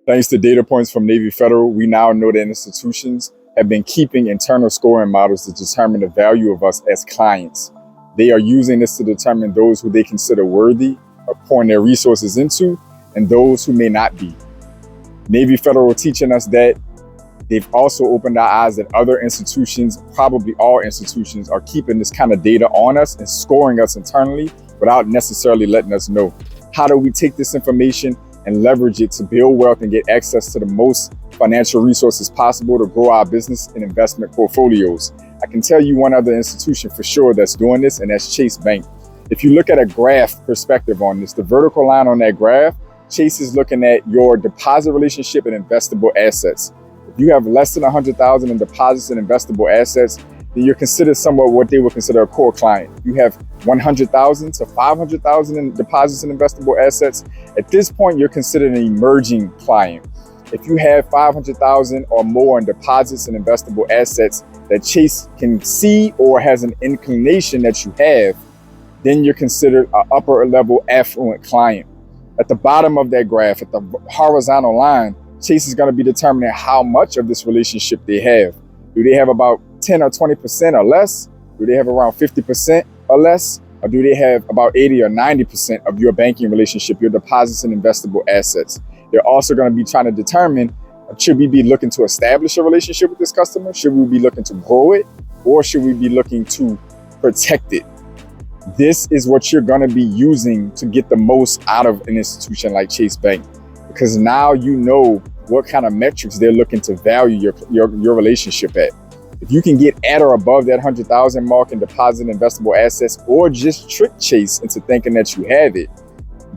Thanks to data points from Navy Federal, we now know that institutions have been keeping internal scoring models to determine the value of us as clients. They are using this to determine those who they consider worthy of pouring their resources into and those who may not be. Navy Federal teaching us that. They've also opened our eyes that other institutions, probably all institutions, are keeping this kind of data on us and scoring us internally without necessarily letting us know. How do we take this information and leverage it to build wealth and get access to the most financial resources possible to grow our business and investment portfolios? I can tell you one other institution for sure that's doing this, and that's Chase Bank. If you look at a graph perspective on this, the vertical line on that graph, Chase is looking at your deposit relationship and investable assets. If you have less than 100,000 in deposits and investable assets, then you're considered somewhat what they would consider a core client. You have 100,000 to 500,000 in deposits and investable assets. At this point, you're considered an emerging client. If you have 500,000 or more in deposits and investable assets that Chase can see or has an inclination that you have, then you're considered an upper level affluent client. At the bottom of that graph, at the horizontal line, Chase is going to be determining how much of this relationship they have. Do they have about 10 or 20% or less? Do they have around 50% or less? Or do they have about 80 or 90% of your banking relationship, your deposits and investable assets? They're also going to be trying to determine, should we be looking to establish a relationship with this customer? Should we be looking to grow it? Or should we be looking to protect it? This is what you're going to be using to get the most out of an institution like Chase Bank, because now you know what kind of metrics they're looking to value your relationship at. If you can get at or above that 100,000 mark in deposit and investable assets, or just trick Chase into thinking that you have it,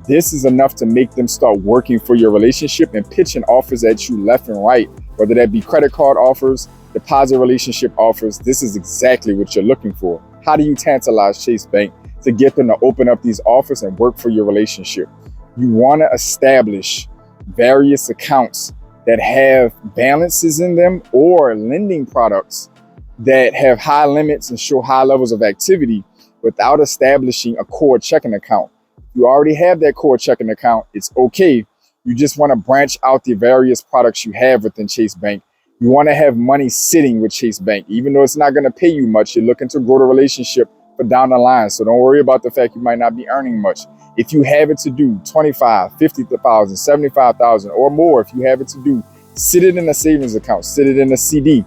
this is enough to make them start working for your relationship and pitching offers at you left and right, whether that be credit card offers, deposit relationship offers. This is exactly what you're looking for. How do you tantalize Chase Bank to get them to open up these offers and work for your relationship? You want to establish various accounts that have balances in them or lending products that have high limits and show high levels of activity without establishing a core checking account. You already have that core checking account, it's okay. You just want to branch out the various products you have within Chase Bank. You want to have money sitting with Chase Bank. Even though it's not going to pay you much, you're looking to grow the relationship for down the line. So don't worry about the fact you might not be earning much. If you have it to do 25, 50,000, 75,000 or more, if you have it to do, sit it in a savings account, sit it in a CD.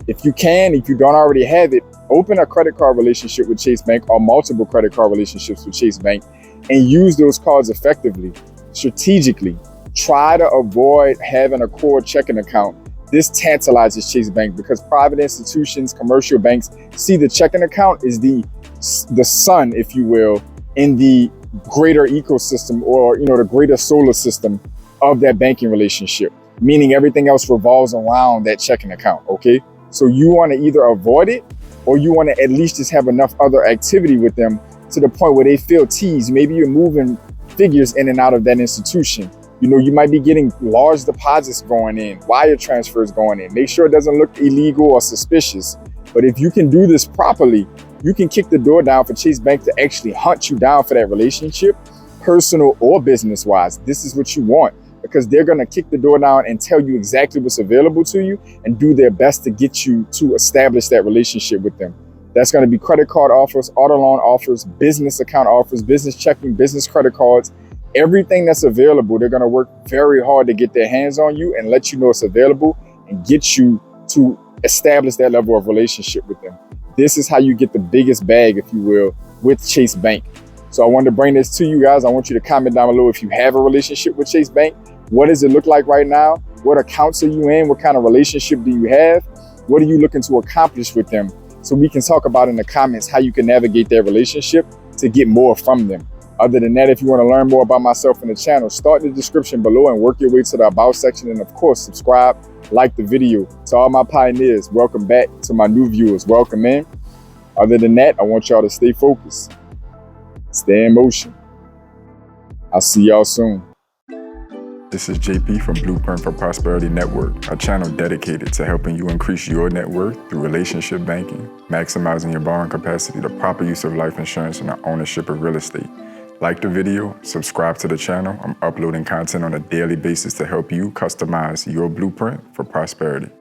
If you can, if you don't already have it, open a credit card relationship with Chase Bank or multiple credit card relationships with Chase Bank and use those cards effectively, strategically. Try to avoid having a core checking account. This tantalizes Chase Bank because private institutions, commercial banks see the checking account is the sun, if you will, in the greater ecosystem or the greater solar system of that banking relationship, meaning everything else revolves around that checking account, okay? So you want to either avoid it or you want to at least just have enough other activity with them to the point where they feel teased. Maybe you're moving figures in and out of that institution. You might be getting large deposits going in, wire transfers going in. Make sure it doesn't look illegal or suspicious. But if you can do this properly, you can kick the door down for Chase Bank to actually hunt you down for that relationship, personal or business-wise. This is what you want, because they're going to kick the door down and tell you exactly what's available to you and do their best to get you to establish that relationship with them. That's going to be credit card offers, auto loan offers, business account offers, business checking, business credit cards. Everything that's available, they're going to work very hard to get their hands on you and let you know it's available and get you to establish that level of relationship with them. This is how you get the biggest bag, if you will, with Chase Bank. So I wanted to bring this to you guys. I want you to comment down below if you have a relationship with Chase Bank. What does it look like right now? What accounts are you in? What kind of relationship do you have? What are you looking to accomplish with them? So we can talk about in the comments how you can navigate their relationship to get more from them. Other than that, if you want to learn more about myself and the channel, start in the description below and work your way to the About section. And of course, subscribe, like the video. To all my pioneers, welcome back. To my new viewers, welcome in. Other than that, I want y'all to stay focused, stay in motion. I'll see y'all soon. This is JP from Blueprint for Prosperity Network, a channel dedicated to helping you increase your net worth through relationship banking, maximizing your borrowing capacity, the proper use of life insurance, and the ownership of real estate. Like the video, subscribe to the channel. I'm uploading content on a daily basis to help you customize your blueprint for prosperity.